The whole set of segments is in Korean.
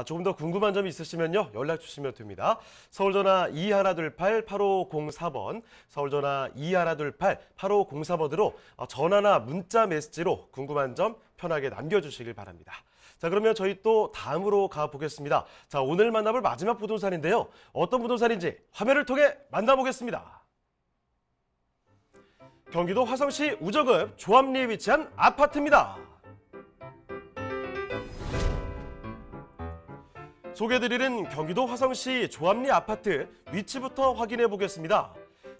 조금 더 궁금한 점이 있으시면요. 연락 주시면 됩니다. 서울전화 2128-8504번, 서울전화 2128-8504번으로 전화나 문자 메시지로 궁금한 점 편하게 남겨주시길 바랍니다. 자, 그러면 저희 또 다음으로 가보겠습니다. 자, 오늘 만나볼 마지막 부동산인데요. 어떤 부동산인지 화면을 통해 만나보겠습니다. 경기도 화성시 우정읍 조합리에 위치한 아파트입니다. 소개해드리는 경기도 화성시 조합리 아파트 위치부터 확인해 보겠습니다.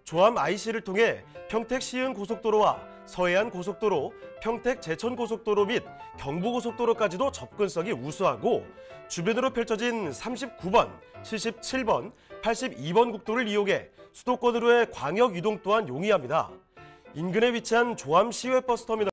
조합 IC를 통해 평택 시흥고속도로와 서해안 고속도로, 평택 제천 고속도로 및 경부고속도로까지도 접근성이 우수하고 주변으로 펼쳐진 39번, 77번, 82번 국도를 이용해 수도권으로의 광역 이동 또한 용이합니다. 인근에 위치한 조합 시외버스터미널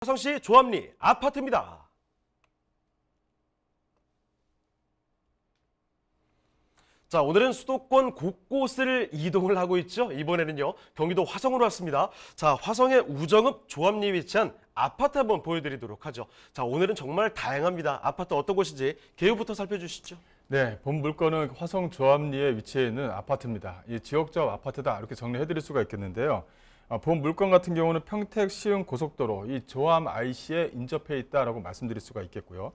화성시 조합리 아파트입니다. 자, 오늘은 수도권 곳곳을 이동을 하고 있죠. 이번에는요, 경기도 화성으로 왔습니다. 자, 화성의 우정읍 조합리에 위치한 아파트 한번 보여드리도록 하죠. 자, 오늘은 정말 다양합니다. 아파트 어떤 곳인지 개요부터 살펴주시죠. 네, 본 물건은 화성 조합리에 위치해 있는 아파트입니다. 이 지역적 아파트다 이렇게 정리해드릴 수가 있겠는데요. 본 물건 같은 경우는 평택 시흥 고속도로 이 조합 IC에 인접해 있다라고 말씀드릴 수가 있겠고요.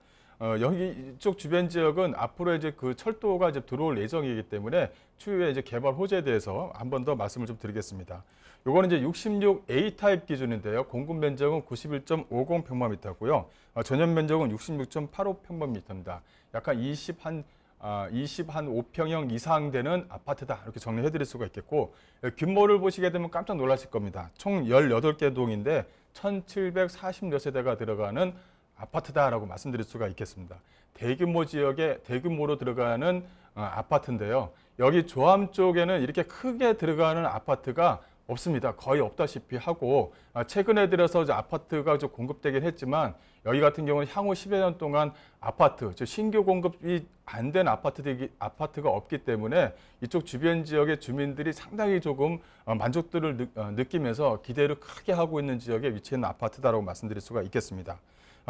여기 이쪽 주변 지역은 앞으로 이제 그 철도가 이제 들어올 예정이기 때문에 추후에 이제 개발 호재에 대해서 한 번 더 말씀을 좀 드리겠습니다. 요거는 이제 66A 타입 기준인데요. 공급 면적은 91.50 평방미터고요. 전용 면적은 66.85 평방미터입니다. 약간 25평형 이상 되는 아파트다 이렇게 정리해 드릴 수가 있겠고, 규모를 보시게 되면 깜짝 놀라실 겁니다. 총 18개 동인데 1740여 세대가 들어가는 아파트다라고 말씀드릴 수가 있겠습니다. 대규모 지역에 대규모로 들어가는 아파트인데요. 여기 조합 쪽에는 이렇게 크게 들어가는 아파트가 없습니다. 거의 없다시피 하고, 최근에 들어서 이제 아파트가 좀 공급되긴 했지만 여기 같은 경우는 향후 10여 년 동안 아파트, 즉 신규 공급이 안 된 아파트가 없기 때문에 이쪽 주변 지역의 주민들이 상당히 조금 만족도를 느끼면서 기대를 크게 하고 있는 지역에 위치해 있는 아파트다라고 말씀드릴 수가 있겠습니다.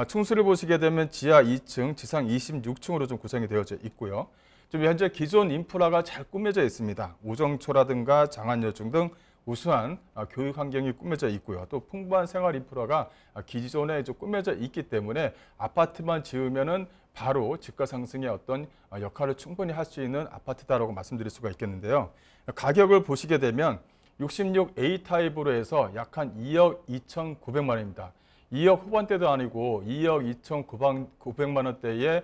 층수를 보시게 되면 지하 2층, 지상 26층으로 좀 구성이 되어져 있고요. 좀 현재 기존 인프라가 잘 꾸며져 있습니다. 우정초라든가 장안여중 등 우수한 교육 환경이 꾸며져 있고요. 또 풍부한 생활 인프라가 기존에 좀 꾸며져 있기 때문에 아파트만 지으면은 바로 집가 상승의 어떤 역할을 충분히 할 수 있는 아파트다라고 말씀드릴 수가 있겠는데요. 가격을 보시게 되면 66A 타입으로 해서 약 한 2억 2,900만 원입니다. 2억 후반대도 아니고 2억 2,900만 원대에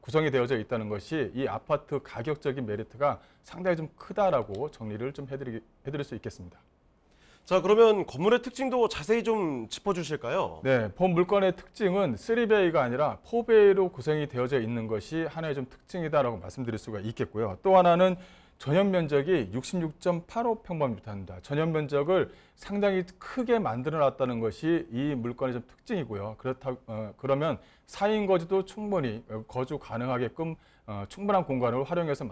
구성이 되어져 있다는 것이 이 아파트 가격적인 메리트가 상당히 좀 크다라고 정리를 좀 해드릴 수 있겠습니다. 자, 그러면 건물의 특징도 자세히 좀 짚어주실까요? 네, 본 물건의 특징은 3베이가 아니라 4베이로 구성이 되어져 있는 것이 하나의 좀 특징이다라고 말씀드릴 수가 있겠고요. 또 하나는 전용 면적이 66.85평방미터입니다. 전용 면적을 상당히 크게 만들어놨다는 것이 이 물건의 좀 특징이고요. 그러면 4인 거주도 충분히 거주 가능하게끔 충분한 공간을 활용해서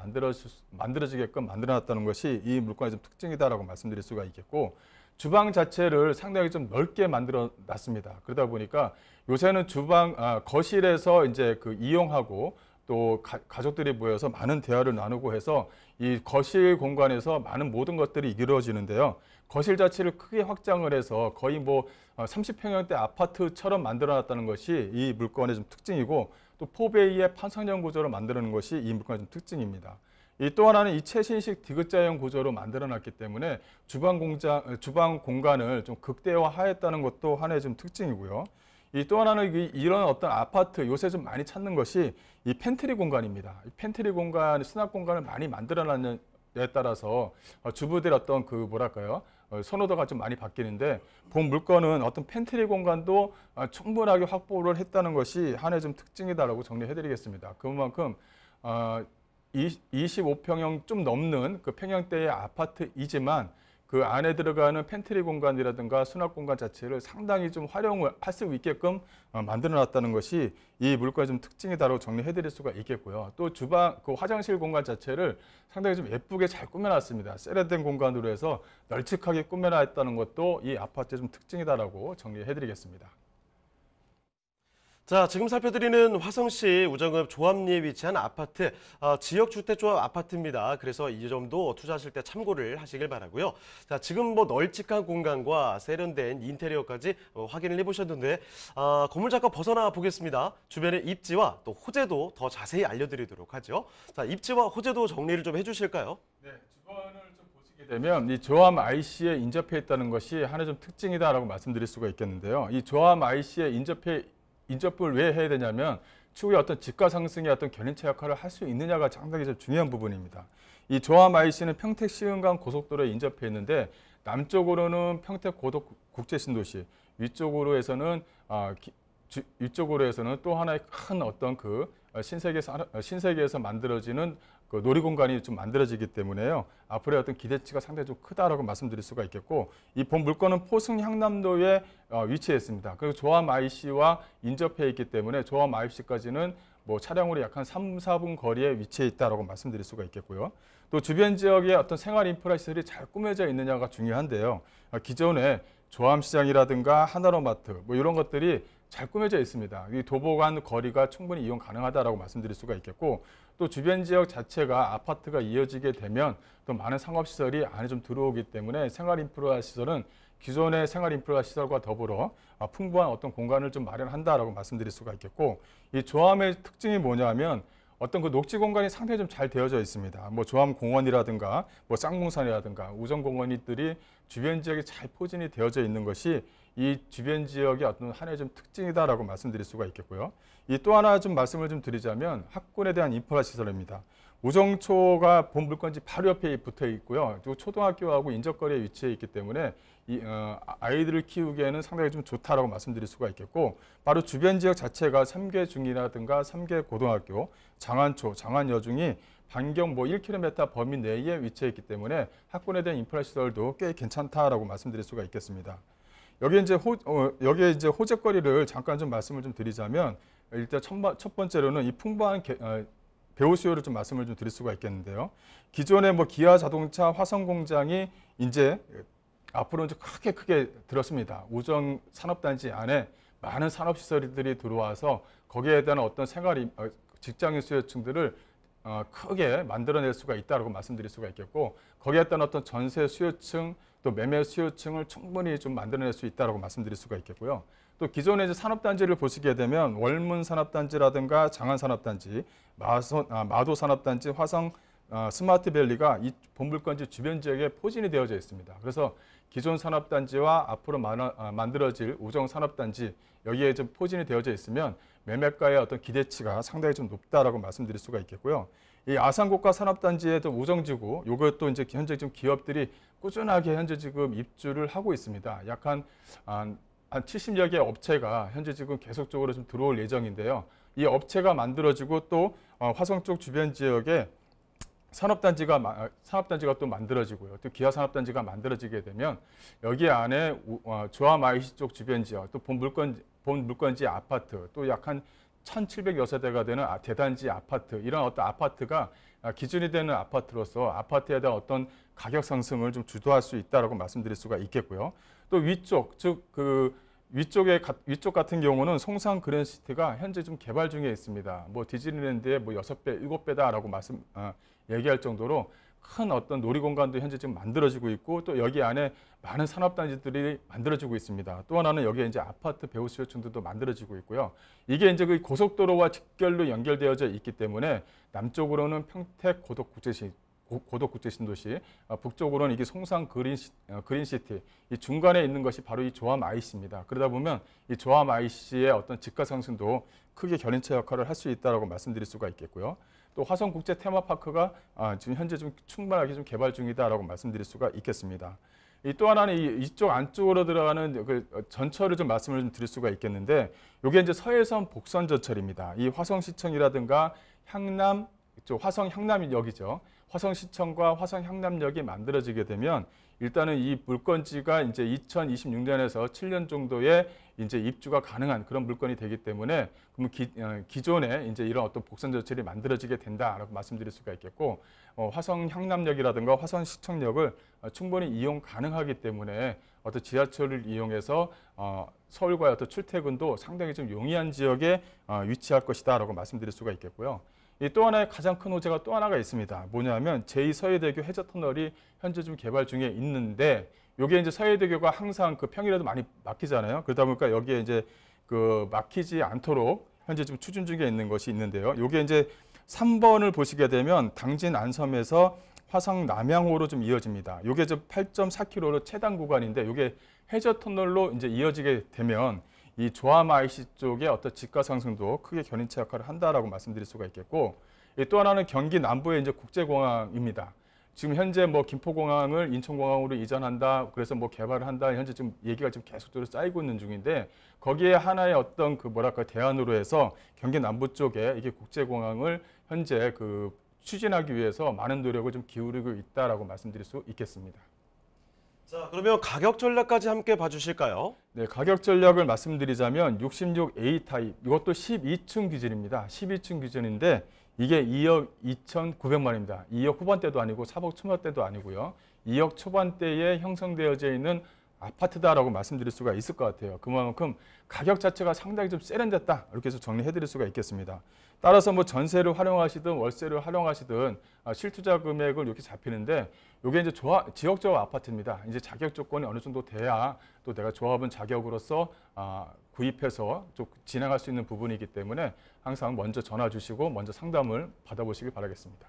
만들어지게끔 만들어놨다는 것이 이 물건의 좀 특징이다라고 말씀드릴 수가 있겠고, 주방 자체를 상당히 좀 넓게 만들어 놨습니다. 그러다 보니까 요새는 거실에서 이제 이용하고 또 가족들이 모여서 많은 대화를 나누고 해서 이 거실 공간에서 많은 모든 것들이 이루어지는데요. 거실 자체를 크게 확장을 해서 거의 30평형대 아파트처럼 만들어 놨다는 것이 이 물건의 좀 특징이고, 또 포베이의 판상형 구조로 만드는 것이 이 물건의 좀 특징입니다. 또 하나는 이 최신식 디귿자형 구조로 만들어 놨기 때문에 주방 공간을 좀 극대화하였다는 것도 하나의 좀 특징이고요. 또 하나는 이런 어떤 아파트 요새 좀 많이 찾는 것이 이 팬트리 공간입니다. 이 팬트리 공간, 수납 공간을 많이 만들어 놨는 에 따라서 주부들의 어떤 선호도가 좀 많이 바뀌는데, 본 물건은 어떤 팬트리 공간도 충분하게 확보를 했다는 것이 하나의 좀 특징이다라고 정리해 드리겠습니다. 그만큼 25평형 좀 넘는 그 평형대의 아파트이지만 그 안에 들어가는 팬트리 공간이라든가 수납 공간 자체를 상당히 좀 활용을 할 수 있게끔 만들어 놨다는 것이 이 물건의 좀 특징이다라고 정리해 드릴 수가 있겠고요. 또 화장실 공간 자체를 상당히 좀 예쁘게 잘 꾸며 놨습니다. 세련된 공간으로 해서 널찍하게 꾸며 놨다는 것도 이 아파트의 좀 특징이다라고 정리해 드리겠습니다. 자, 지금 살펴드리는 화성시 우정읍 조합리에 위치한 아파트, 지역주택조합 아파트입니다. 그래서 이 점도 투자하실 때 참고를 하시길 바라고요. 자, 지금 널찍한 공간과 세련된 인테리어까지 확인을 해보셨는데, 건물 잠깐 벗어나 보겠습니다. 주변의 입지와 또 호재도 더 자세히 알려드리도록 하죠. 자, 입지와 호재도 정리를 좀 해주실까요? 네, 주변을 좀 보시게 되면 이 조합 IC에 인접해 있다는 것이 하나의 좀 특징이다라고 말씀드릴 수가 있겠는데요. 이 조합 IC에 인접을 왜 해야 되냐면 추후에 어떤 집가 상승의 어떤 견인차 역할을 할 수 있느냐가 상당히 좀 중요한 부분입니다. 이 조합 IC는 평택 시흥간 고속도로에 인접해 있는데, 남쪽으로는 평택 국제신도시, 위쪽으로 해서는 또 하나의 큰 어떤 신세계에서 만들어지는 그 놀이공간이 좀 만들어지기 때문에요. 앞으로의 어떤 기대치가 상당히 좀 크다라고 말씀드릴 수가 있겠고, 이 본 물건은 포승 향남도에 위치해 있습니다. 그리고 조합 IC와 인접해 있기 때문에 조합 IC까지는 차량으로 약 한 3, 4분 거리에 위치해 있다라고 말씀드릴 수가 있겠고요. 또 주변 지역에 어떤 생활 인프라 시설이 잘 꾸며져 있느냐가 중요한데요. 기존에 조합시장이라든가 하나로마트 이런 것들이 잘 꾸며져 있습니다. 이 도보 간 거리가 충분히 이용 가능하다라고 말씀드릴 수가 있겠고, 또 주변 지역 자체가 아파트가 이어지게 되면 또 많은 상업시설이 안에 좀 들어오기 때문에 생활 인프라 시설은 기존의 생활 인프라 시설과 더불어 풍부한 어떤 공간을 좀 마련한다라고 말씀드릴 수가 있겠고, 이 조합의 특징이 뭐냐면 어떤 그 녹지 공간이 상당히 좀 잘 되어져 있습니다. 조합 공원이라든가 쌍봉산이라든가 우정공원들이 주변 지역에 잘 포진이 되어져 있는 것이 이 주변 지역의 어떤 하나의 좀 특징이다라고 말씀드릴 수가 있겠고요. 이 또 하나 좀 말씀을 좀 드리자면 학군에 대한 인프라 시설입니다. 우정초가 본 물건지 바로 옆에 붙어 있고요. 또 초등학교하고 인접거리에 위치해 있기 때문에 아이들을 키우기에는 상당히 좀 좋다라고 말씀드릴 수가 있겠고, 바로 주변 지역 자체가 삼계중이라든가 삼계고등학교, 장안초, 장안여중이 반경 1km 범위 내에 위치해 있기 때문에 학군에 대한 인프라 시설도 꽤 괜찮다라고 말씀드릴 수가 있겠습니다. 여기에 이제 호재거리를 잠깐 좀 말씀을 좀 드리자면, 일단 첫 번째로는 이 풍부한 배우 수요를 좀 말씀을 좀 드릴 수가 있겠는데요. 기존에 기아 자동차 화성 공장이 이제 앞으로 이제 크게 들었습니다. 우정 산업단지 안에 많은 산업시설들이 들어와서 거기에 대한 어떤 직장인 수요층들을 크게 만들어낼 수가 있다고 말씀드릴 수가 있겠고, 거기에 따른 어떤 전세 수요층 또 매매 수요층을 충분히 좀 만들어낼 수 있다고 말씀드릴 수가 있겠고요. 또 기존의 이제 산업단지를 보시게 되면 월문 산업단지라든가 장안 산업단지, 마도 산업단지, 화성 스마트밸리가 이 본물건지 주변 지역에 포진이 되어져 있습니다. 그래서 기존 산업단지와 앞으로 만들어질 우정 산업단지, 여기에 좀 포진이 되어져 있으면 매매가의 어떤 기대치가 상당히 좀 높다라고 말씀드릴 수가 있겠고요. 이 아산고가 산업단지의 우정지구, 이것도 이제 현재 지금 기업들이 꾸준하게 현재 지금 입주를 하고 있습니다. 약 한 70여 개 업체가 현재 지금 계속적으로 좀 들어올 예정인데요. 이 업체가 만들어지고 또 화성 쪽 주변 지역에 산업단지가 또 만들어지고요. 또 기아 산업단지가 만들어지게 되면 여기 안에 조암 IC 쪽 주변 지역, 또 본 물건지 아파트, 또 약 한 1,700여 세대가 되는 대단지 아파트, 이런 어떤 아파트가 기준이 되는 아파트로서 아파트에 대한 어떤 가격 상승을 좀 주도할 수 있다라고 말씀드릴 수가 있겠고요. 또 위쪽, 즉 위쪽 같은 경우는 송산 그랜시티가 현재 좀 개발 중에 있습니다. 뭐 디즈니랜드의 뭐 6배, 7배다라고 얘기할 정도로 큰 어떤 놀이공간도 현재 지금 만들어지고 있고, 또 여기 안에 많은 산업단지들이 만들어지고 있습니다. 또 하나는 여기에 이제 아파트 배우 수요층들도 만들어지고 있고요. 이게 이제 그 고속도로와 직결로 연결되어져 있기 때문에 남쪽으로는 평택 고덕국제신도시, 북쪽으로는 이게 송산 그린시티, 이 중간에 있는 것이 바로 이 조암 IC입니다. 그러다 보면 이 조암 IC의 어떤 집가 상승도 크게 견인차 역할을 할 수 있다라고 말씀드릴 수가 있겠고요. 또 화성국제 테마파크가 지금 현재 좀 충분하게 좀 개발 중이다라고 말씀드릴 수가 있겠습니다. 또 하나는 이쪽 안쪽으로 들어가는 그 전철을 좀 말씀을 좀 드릴 수가 있겠는데, 이게 이제 서해선 복선 전철입니다. 이 화성시청이라든가 향남, 이쪽 화성 향남역이죠. 화성시청과 화성 향남역이 만들어지게 되면 일단은 이 물건지가 이제 2026년에서 7년 정도의 이제 입주가 가능한 그런 물건이 되기 때문에, 그러면 기존에 이제 이런 어떤 복선 전철이 만들어지게 된다라고 말씀드릴 수가 있겠고, 화성 향남역이라든가 화성 시청역을 충분히 이용 가능하기 때문에 어떤 지하철을 이용해서 서울과의 어떤 출퇴근도 상당히 좀 용이한 지역에 위치할 것이다라고 말씀드릴 수가 있겠고요. 또 하나의 가장 큰 호재가 또 하나가 있습니다. 뭐냐면 제2서해대교 해저터널이 현재 좀 개발 중에 있는데, 이게 이제 서해대교가 항상 그 평일에도 많이 막히잖아요. 그러다 보니까 여기에 이제 그 막히지 않도록 현재 좀 추진 중에 있는 것이 있는데요. 이게 이제 3번을 보시게 되면 당진 안섬에서 화성 남양호로 좀 이어집니다. 이게 좀 8.4km로 최단 구간인데, 이게 해저터널로 이제 이어지게 되면 이 조암 IC 쪽의 어떤 집가 상승도 크게 견인차 역할을 한다라고 말씀드릴 수가 있겠고, 또 하나는 경기 남부의 이제 국제공항입니다. 지금 현재 뭐 김포공항을 인천공항으로 이전한다, 그래서 뭐 개발을 한다, 현재 좀 얘기가 좀 계속적으로 쌓이고 있는 중인데, 거기에 하나의 어떤 그 뭐랄까 대안으로 해서 경기 남부 쪽에 이게 국제공항을 현재 그 추진하기 위해서 많은 노력을 좀 기울이고 있다라고 말씀드릴 수 있겠습니다. 자, 그러면 가격 전략까지 함께 봐주실까요? 네, 가격 전략을 말씀드리자면 66A 타입, 이것도 12층 기준입니다. 12층 기준인데 이게 2억 2,900만 원입니다. 2억 후반대도 아니고 4억 초반대도 아니고요. 2억 초반대에 형성되어져 있는 아파트다라고 말씀드릴 수가 있을 것 같아요. 그만큼 가격 자체가 상당히 좀 세련됐다, 이렇게 해서 정리해드릴 수가 있겠습니다. 따라서 뭐 전세를 활용하시든 월세를 활용하시든 실투자 금액을 이렇게 잡히는데, 이게 이제 지역조합 아파트입니다. 이제 자격 조건이 어느 정도 돼야 또 내가 조합은 자격으로서 구입해서 좀 진행할 수 있는 부분이기 때문에 항상 먼저 전화 주시고 먼저 상담을 받아보시길 바라겠습니다.